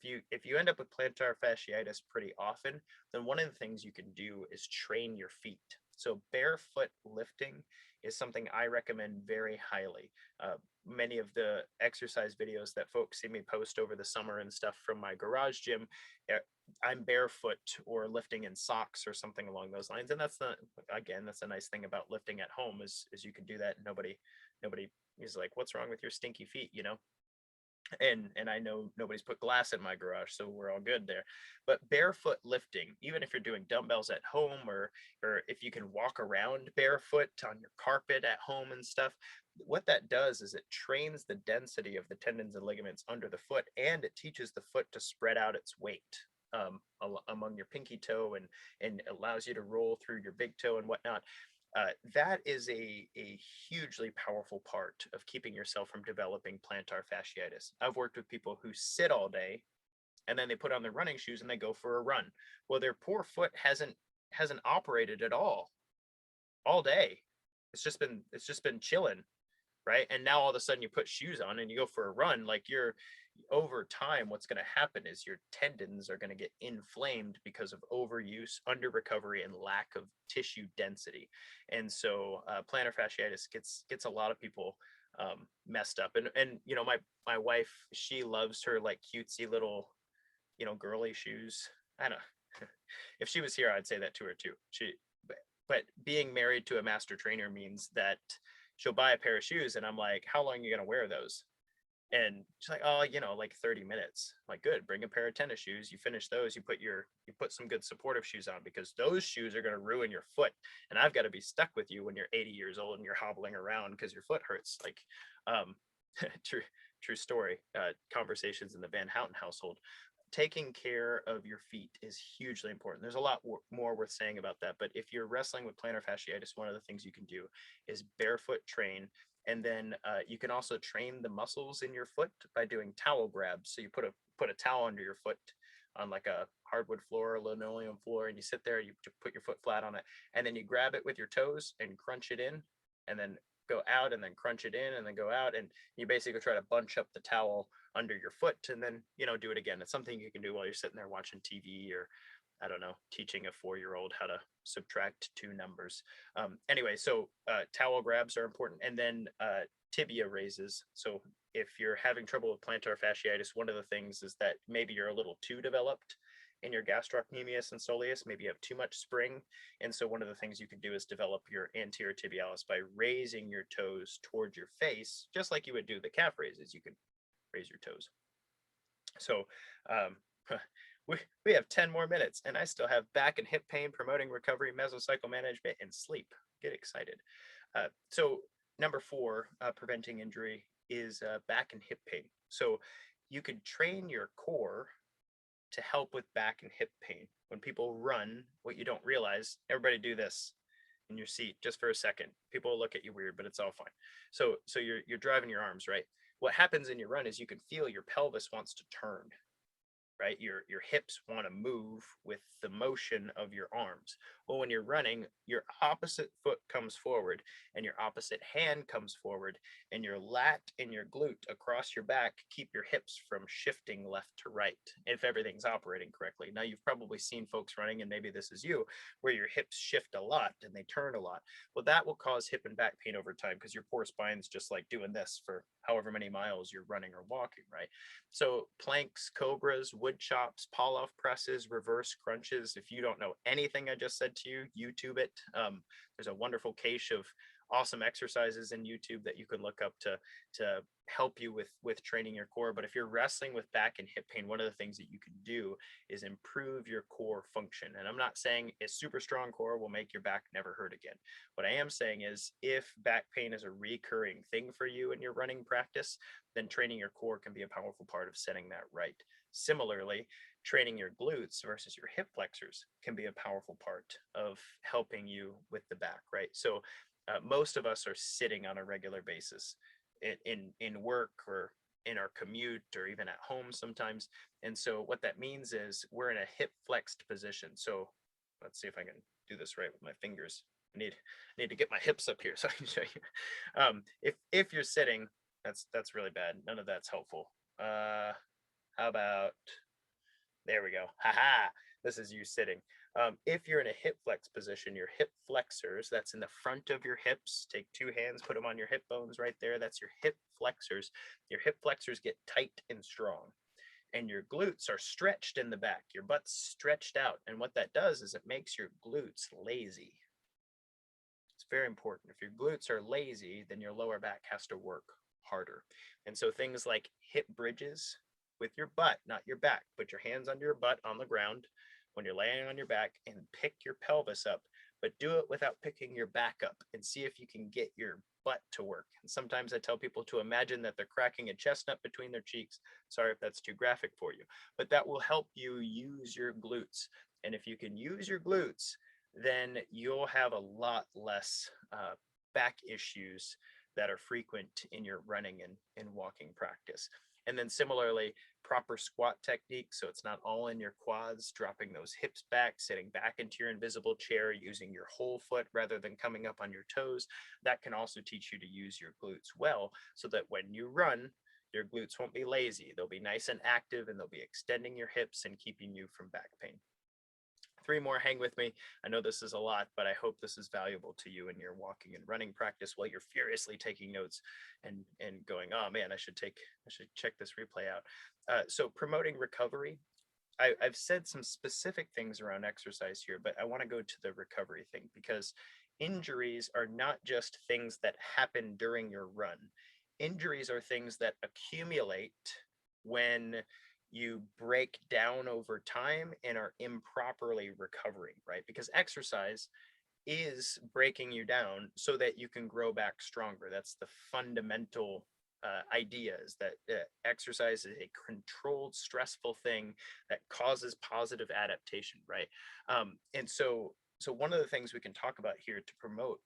If you end up with plantar fasciitis pretty often, then one of the things you can do is train your feet. So barefoot lifting is something I recommend very highly. Many of the exercise videos that folks see me post over the summer and stuff from my garage gym, I'm barefoot or lifting in socks or something along those lines. And that's that's a nice thing about lifting at home is you can do that. Nobody is like, what's wrong with your stinky feet, you know? And I know nobody's put glass in my garage, so we're all good there. But barefoot lifting, even if you're doing dumbbells at home or if you can walk around barefoot on your carpet at home and stuff, what that does is it trains the density of the tendons and ligaments under the foot, and it teaches the foot to spread out its weight among your pinky toe and allows you to roll through your big toe and whatnot. That is a hugely powerful part of keeping yourself from developing plantar fasciitis. I've worked with people who sit all day and then they put on their running shoes and they go for a run. Well, their poor foot hasn't operated at all day. It's just been chilling, right? And now all of a sudden you put shoes on and you go for a run, like you're over time, what's going to happen is your tendons are going to get inflamed because of overuse, under recovery, and lack of tissue density. And so plantar fasciitis gets a lot of people messed up. And you know, my wife, she loves her like cutesy little, you know, girly shoes. I don't know. If she was here, I'd say that to her too. But being married to a master trainer means that she'll buy a pair of shoes and I'm like, how long are you going to wear those? And she's like, oh, you know, like 30 minutes. I'm like, good, bring a pair of tennis shoes. You finish those, you put some good supportive shoes on, because those shoes are going to ruin your foot. And I've got to be stuck with you when you're 80 years old and you're hobbling around because your foot hurts. Like, true story. Conversations in the Van Houten household. Taking care of your feet is hugely important. There's a lot more worth saying about that. But if you're wrestling with plantar fasciitis, one of the things you can do is barefoot train. And then you can also train the muscles in your foot by doing towel grabs. So you put a towel under your foot on like a hardwood floor or linoleum floor, and you sit there, you put your foot flat on it, and then you grab it with your toes and crunch it in, and then go out and then crunch it in and then go out, and you basically try to bunch up the towel under your foot and then, you know, do it again. It's something you can do while you're sitting there watching TV or, I don't know, teaching a 4-year-old how to subtract two numbers. Anyway, so towel grabs are important. And then tibia raises. So if you're having trouble with plantar fasciitis, one of the things is that maybe you're a little too developed in your gastrocnemius and soleus. Maybe you have too much spring. And so one of the things you can do is develop your anterior tibialis by raising your toes towards your face, just like you would do the calf raises. You can raise your toes. So we have 10 more minutes and I still have back and hip pain, promoting recovery, mesocycle management, and sleep. Get excited. So number 4, preventing injury, is back and hip pain. So you could train your core to help with back and hip pain. When people run, what you don't realize, everybody do this in your seat just for a second. People will look at you weird, but it's all fine. So you're driving your arms, right? What happens in your run is you can feel your pelvis wants to turn, right? Your hips want to move with the motion of your arms. Well, when you're running, your opposite foot comes forward and your opposite hand comes forward, and your lat and your glute across your back keep your hips from shifting left to right if everything's operating correctly. Now, you've probably seen folks running, and maybe this is you, where your hips shift a lot and they turn a lot. Well, that will cause hip and back pain over time because your poor spine's just like doing this for however many miles you're running or walking, right? So planks, cobras, wood chops, pull-off presses, reverse crunches. If you don't know anything I just said to you, YouTube it. There's a wonderful cache of awesome exercises in YouTube that you can look up to help you with training your core. But if you're wrestling with back and hip pain, one of the things that you can do is improve your core function. And I'm not saying a super strong core will make your back never hurt again. What I am saying is, if back pain is a recurring thing for you in your running practice, then training your core can be a powerful part of setting that right. Similarly, training your glutes versus your hip flexors can be a powerful part of helping you with the back, right? So most of us are sitting on a regular basis in work or in our commute or even at home sometimes. And so what that means is we're in a hip flexed position. So let's see if I can do this right with my fingers. I need to get my hips up here so I can show you. If you're sitting, that's really bad. None of that's helpful. How about, there we go. Haha. This is you sitting. If you're in a hip flex position, your hip flexors, that's in the front of your hips. Take two hands, put them on your hip bones right there. That's your hip flexors. Your hip flexors get tight and strong, and your glutes are stretched in the back. Your butt's stretched out. And what that does is it makes your glutes lazy. It's very important. If your glutes are lazy, then your lower back has to work harder. And so things like hip bridges with your butt, not your back. Put your hands under your butt on the ground when you're laying on your back and pick your pelvis up, but do it without picking your back up, and see if you can get your butt to work. And sometimes I tell people to imagine that they're cracking a chestnut between their cheeks. Sorry if that's too graphic for you, but that will help you use your glutes. And if you can use your glutes, then you'll have a lot less back issues that are frequent in your running and walking practice. And then similarly, proper squat technique, so it's not all in your quads, dropping those hips back, sitting back into your invisible chair, using your whole foot rather than coming up on your toes. That can also teach you to use your glutes well, so that when you run, your glutes won't be lazy. They'll be nice and active, and they'll be extending your hips and keeping you from back pain. 3 more, hang with me. I know this is a lot, but I hope this is valuable to you in your walking and running practice while you're furiously taking notes and going, oh man, I should check this replay out. So promoting recovery. I've said some specific things around exercise here, but I want to go to the recovery thing, because injuries are not just things that happen during your run. Injuries are things that accumulate when you break down over time and are improperly recovering, right? Because exercise is breaking you down so that you can grow back stronger. That's the fundamental idea, is that exercise is a controlled, stressful thing that causes positive adaptation, right? And so one of the things we can talk about here to promote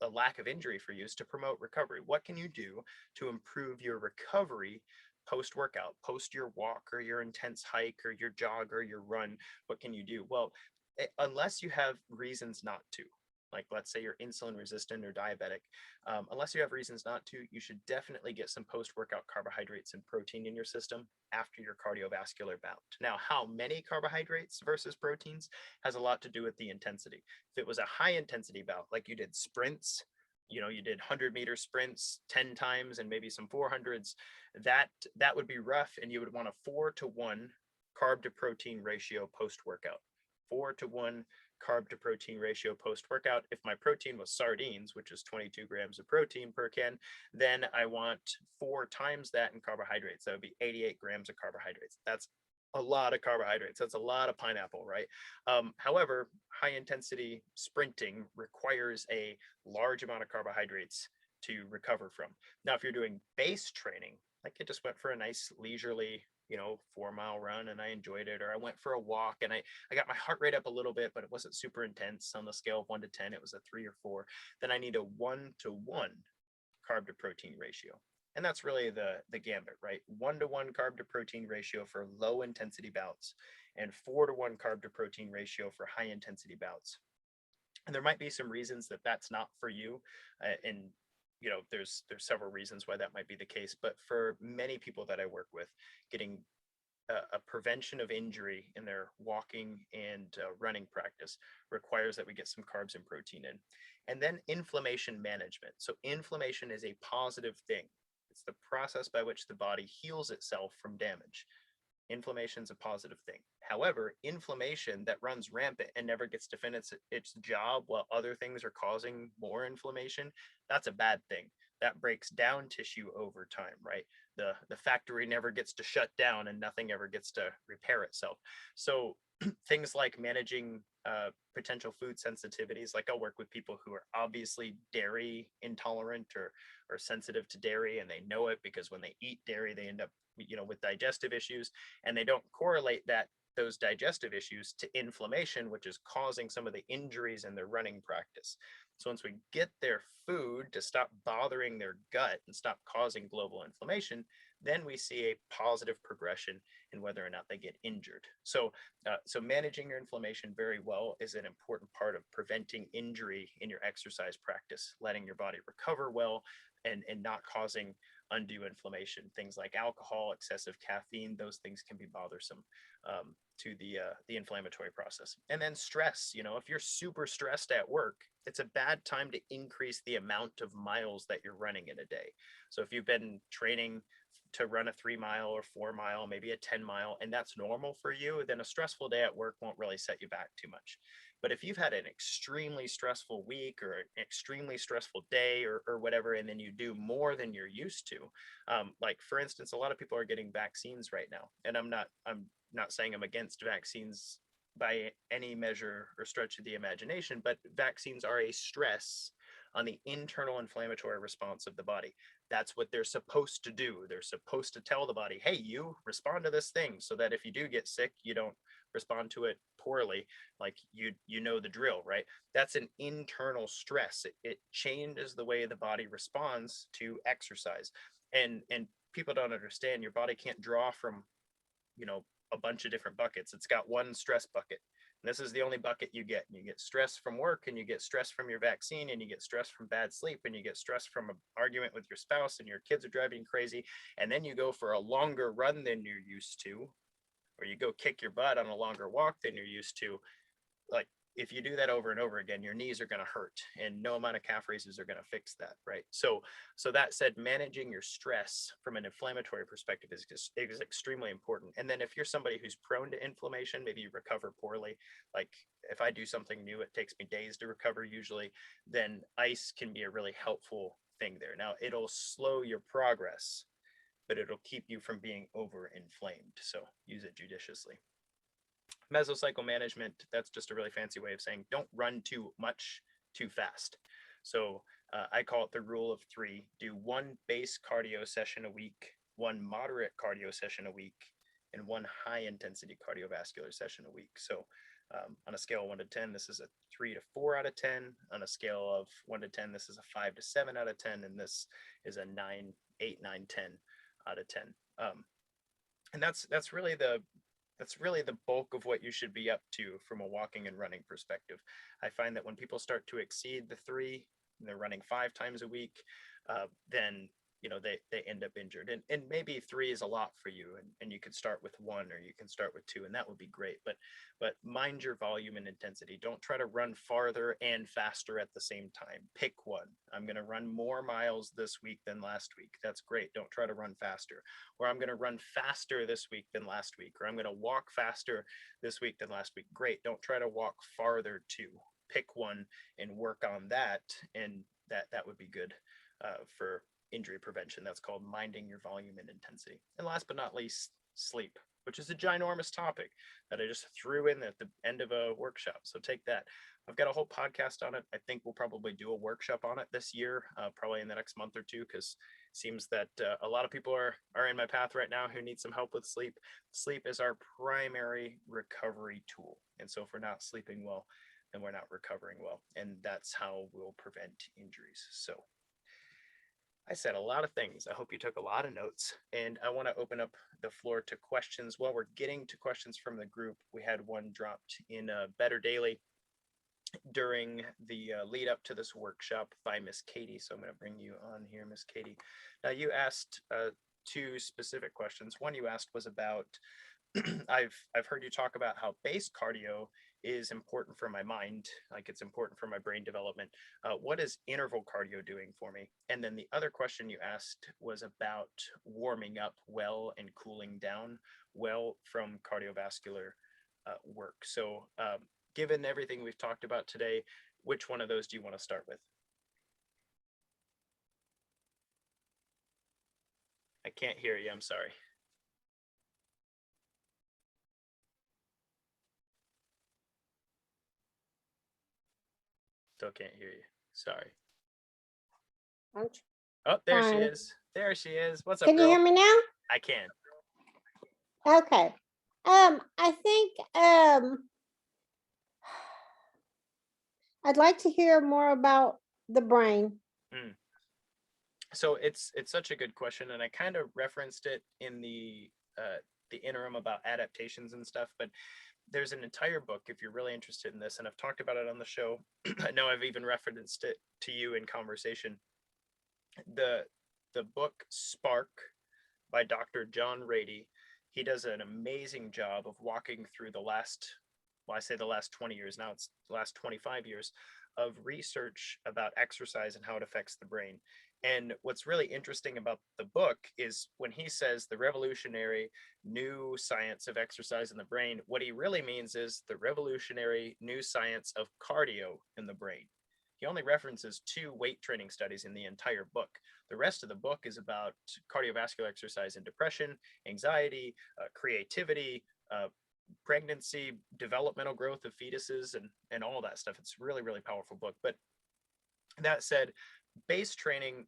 a lack of injury for you is to promote recovery. What can you do to improve your recovery post workout, post your walk or your intense hike or your jog or your run? What can you do? Well, unless you have reasons not to, like let's say you're insulin resistant or diabetic, unless you have reasons not to, you should definitely get some post-workout carbohydrates and protein in your system after your cardiovascular bout. Now, how many carbohydrates versus proteins has a lot to do with the intensity. If it was a high intensity bout, like you did sprints, you did 100-meter sprints 10 times and maybe some 400s, that would be rough, and you would want a 4-to-1 carb to protein ratio post-workout. 4-to-1 carb to protein ratio post-workout. If my protein was sardines, which is 22 grams of protein per can, then I want 4 times that in carbohydrates. That would be 88 grams of carbohydrates. That's a lot of carbohydrates. That's a lot of pineapple, right? However, high intensity sprinting requires a large amount of carbohydrates to recover from. Now, if you're doing base training, like I just went for a nice leisurely 4-mile run and I enjoyed it, or I went for a walk and I got my heart rate up a little bit, but it wasn't super intense. On the scale of 1 to 10, it was a 3 or 4. Then I need a 1-to-1 carb to protein ratio. And that's really the gambit, right? 1-to-1 carb to protein ratio for low intensity bouts, and 4-to-1 carb to protein ratio for high intensity bouts. And there might be some reasons that that's not for you. And there's several reasons why that might be the case. But for many people that I work with, getting a prevention of injury in their walking and running practice requires that we get some carbs and protein in. And then inflammation management. So inflammation is a positive thing. It's the process by which the body heals itself from damage. Inflammation is a positive thing. However, inflammation that runs rampant and never gets to finish its job while other things are causing more inflammation, that's a bad thing. That breaks down tissue over time, right? The factory never gets to shut down and nothing ever gets to repair itself. So things like managing potential food sensitivities, like I'll work with people who are obviously dairy intolerant or sensitive to dairy, and they know it because when they eat dairy, they end up with digestive issues, and they don't correlate those digestive issues to inflammation, which is causing some of the injuries in their running practice. So once we get their food to stop bothering their gut and stop causing global inflammation, then we see a positive progression in whether or not they get injured. So managing your inflammation very well is an important part of preventing injury in your exercise practice, letting your body recover well, and not causing undue inflammation. Things like alcohol, excessive caffeine, those things can be bothersome to the inflammatory process. And then stress, if you're super stressed at work, it's a bad time to increase the amount of miles that you're running in a day. So if you've been training to run a 3 mile or 4 mile, maybe a 10 mile, and that's normal for you, then a stressful day at work won't really set you back too much. But if you've had an extremely stressful week or an extremely stressful day or whatever, and then you do more than you're used to, like for instance, a lot of people are getting vaccines right now, and I'm not saying I'm against vaccines by any measure or stretch of the imagination, but vaccines are a stress on the internal inflammatory response of the body. That's what they're supposed to do. They're supposed to tell the body, hey, you respond to this thing, so that if you do get sick, you don't respond to it poorly. Like you know the drill, right? That's an internal stress. It changes the way the body responds to exercise. And people don't understand, your body can't draw from, a bunch of different buckets. It's got one stress bucket. And this is the only bucket you get. And you get stress from work, and you get stress from your vaccine, and you get stress from bad sleep, and you get stress from an argument with your spouse, and your kids are driving you crazy. And then you go for a longer run than you're used to, or you go kick your butt on a longer walk than you're used to. Like, if you do that over and over again, your knees are going to hurt, and no amount of calf raises are going to fix that, right? So that said, managing your stress from an inflammatory perspective is extremely important. And then if you're somebody who's prone to inflammation, maybe you recover poorly, like if I do something new, it takes me days to recover usually, then ice can be a really helpful thing there. Now, it'll slow your progress, but it'll keep you from being over-inflamed. So use it judiciously. Mesocycle management, that's just a really fancy way of saying don't run too much too fast. So I call it the rule of 3. Do 1 base cardio session a week, 1 moderate cardio session a week, and 1 high intensity cardiovascular session a week. So on a scale of 1 to 10, this is a 3 to 4 out of 10. On a scale of 1 to 10, this is a 5 to 7 out of 10. And this is a 8, 9, 10 out of 10. And that's really the bulk of what you should be up to from a walking and running perspective. I find that when people start to exceed the 3, and they're running 5 times a week, then they end up injured. And maybe 3 is a lot for you, and you could start with 1, or you can start with 2, and that would be great. But mind your volume and intensity. Don't try to run farther and faster at the same time. Pick one. I'm going to run more miles this week than last week. That's great. Don't try to run faster. Or I'm going to run faster this week than last week. Or I'm going to walk faster this week than last week. Great. Don't try to walk farther too. Pick one and work on that, and that would be good for injury prevention. That's called minding your volume and intensity. And last but not least, sleep, which is a ginormous topic that I just threw in at the end of a workshop. So take that. I've got a whole podcast on it. I think we'll probably do a workshop on it this year, probably in the next month or two, because it seems that a lot of people are in my path right now who need some help with sleep. Sleep is our primary recovery tool. And so if we're not sleeping well, then we're not recovering well. And that's how we'll prevent injuries. So I said a lot of things. I hope you took a lot of notes, and I want to open up the floor to questions. While we're getting to questions from the group, we had one dropped in Better Daily during the lead up to this workshop by Miss Katie. So I'm going to bring you on here, Miss Katie. Now, you asked 2 specific questions. One you asked was about I've heard you talk about how base cardio is important for my mind, like it's important for my brain development. What is interval cardio doing for me? And then the other question you asked was about warming up well and cooling down well from cardiovascular work. So given everything we've talked about today, which one of those do you want to start with? I can't hear you, I'm sorry. Still can't hear you. Sorry. Oh, there she is. There she is. What's up, Can you girl? hear me now? I can. Okay. I think I'd like to hear more about the brain. So it's such a good question, and I kind of referenced it in the interim about adaptations and stuff, but there's an entire book if you're really interested in this, and I've talked about it on the show. I know I've even referenced it to you in conversation. The book Spark by Dr. John Rady. He does an amazing job of walking through the last, well, I say the last 20 years, now it's the last 25 years of research about exercise and how it affects the brain. And what's really interesting about the book is when he says the revolutionary new science of exercise in the brain, what he really means is the revolutionary new science of cardio in the brain. He only references 2 weight training studies in the entire book. The rest of the book is about cardiovascular exercise and depression, anxiety, creativity, pregnancy, developmental growth of fetuses, and all that stuff. It's really, really powerful book. But that said, base training,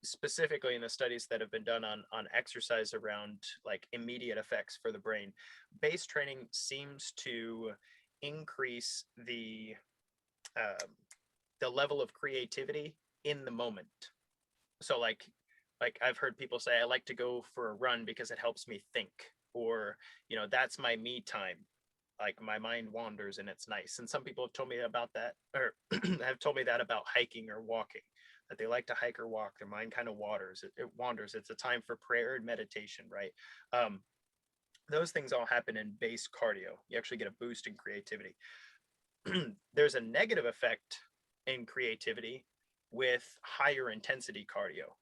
specifically in the studies that have been done on exercise around like immediate effects for the brain, base training seems to increase um, the level of creativity in the moment. So like I've heard people say I like to go for a run because it helps me think, or that's my me time. Like my mind wanders and it's nice. And some people have told me about that, or have told me that about hiking or walking, that they like to hike or walk. Their mind kind of it wanders. It's a time for prayer and meditation, right? Um, those things all happen in base cardio. You actually get a boost in creativity. There's a negative effect in creativity with higher intensity cardio.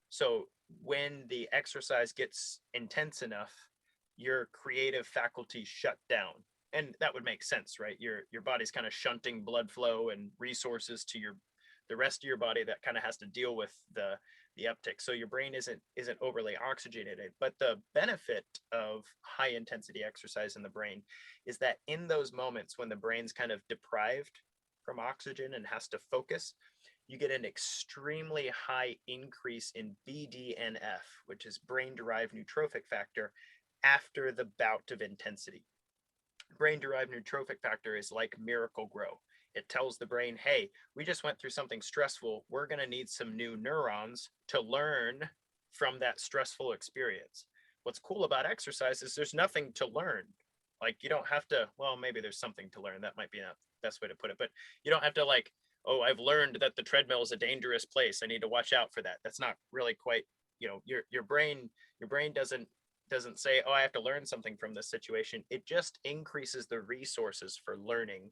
So when the exercise gets intense enough, your creative faculties shut down. And that would make sense, right? Your body's kind of shunting blood flow and resources to the rest of your body that kind of has to deal with the uptick. So your brain isn't overly oxygenated. But the benefit of high intensity exercise in the brain is that in those moments when the brain's kind of deprived from oxygen and has to focus, you get an extremely high increase in BDNF, which is brain derived neurotrophic factor, after the bout of intensity. Brain derived neurotrophic factor is like Miracle Grow. It tells the brain, hey, we just went through something stressful. We're going to need some new neurons to learn from that stressful experience. What's cool about exercise is there's nothing to learn. Like you don't have to, well, maybe there's something to learn. That might be the best way to put it, but you don't have to like, oh, I've learned that the treadmill is a dangerous place. I need to watch out for that. That's not really quite, your brain doesn't say, oh, I have to learn something from this situation. It just increases the resources for learning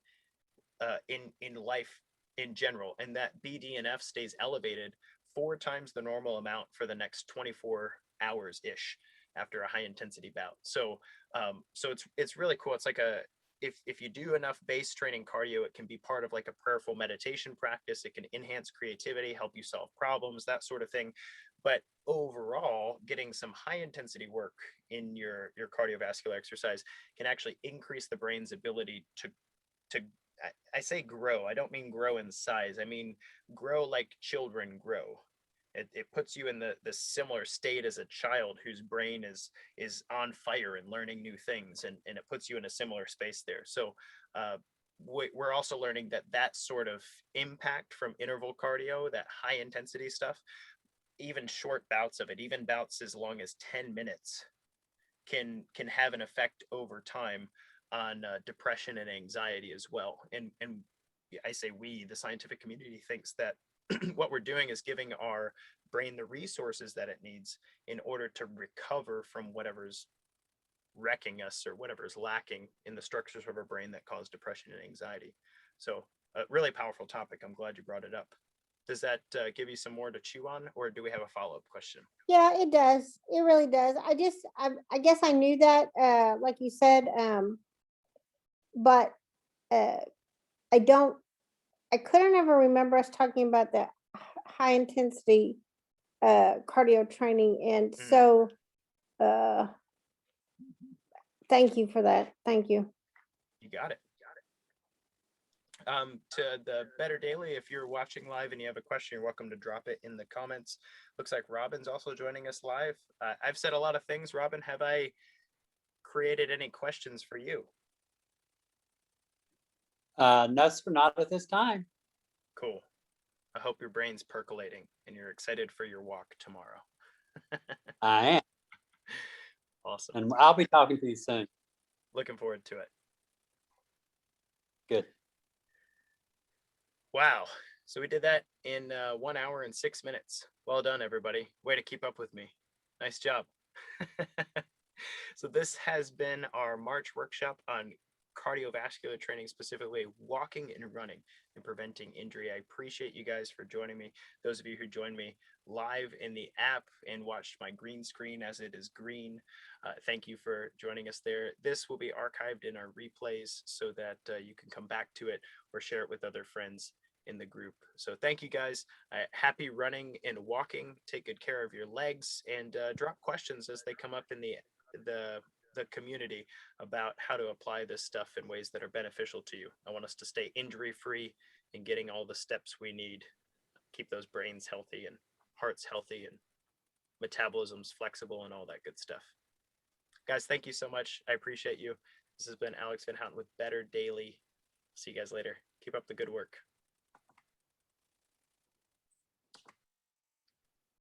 in life in general, and that BDNF stays elevated 4 times the normal amount for the next 24 hours ish after a high intensity bout. So it's really cool. It's like if you do enough base training cardio, it can be part of like a prayerful meditation practice. It can enhance creativity, help you solve problems, that sort of thing. But overall, getting some high intensity work in your cardiovascular exercise can actually increase the brain's ability to I say grow. I don't mean grow in size. I mean grow like children grow. It puts you in the similar state as a child whose brain is on fire and learning new things, and it puts you in a similar space there. So we're also learning that sort of impact from interval cardio, that high intensity stuff, even short bouts of it, even bouts as long as 10 minutes, can have an effect over time on depression and anxiety as well. And I say we, the scientific community, thinks that what we're doing is giving our brain the resources that it needs in order to recover from whatever's wrecking us or whatever's lacking in the structures of our brain that cause depression and anxiety. So a really powerful topic. I'm glad you brought it up. Does that give you some more to chew on, or do we have a follow-up question? Yeah, it does. It really does. I guess I knew that, like you said, but uh, I don't, I couldn't ever remember us talking about the high intensity cardio training. And so, uh, thank you for that. Thank you. You got it. To the Better Daily, if you're watching live and you have a question, you're welcome to drop it in the comments. Looks like Robin's also joining us live. I've said a lot of things. Robin, have I created any questions for you? No, sir, not at this time. Cool. I hope your brain's percolating and you're excited for your walk tomorrow. I am. Awesome. And I'll be talking to you soon. Looking forward to it. Good. Wow. So we did that in 1 hour and 6 minutes. Well done, everybody. Way to keep up with me. Nice job. So this has been our March workshop on cardiovascular training, specifically walking and running and preventing injury. I appreciate you guys for joining me. Those of you who joined me live in the app and watched my green screen as it is green, thank you for joining us there. This will be archived in our replays so that you can come back to it or share it with other friends in the group. So thank you guys. Happy running and walking. Take good care of your legs, and drop questions as they come up in the community about how to apply this stuff in ways that are beneficial to you. I want us to stay injury free and getting all the steps we need, keep those brains healthy and hearts healthy and metabolisms flexible and all that good stuff. Guys, thank you so much. I appreciate you. This has been Alex Van Houten with Better Daily. See you guys later. Keep up the good work.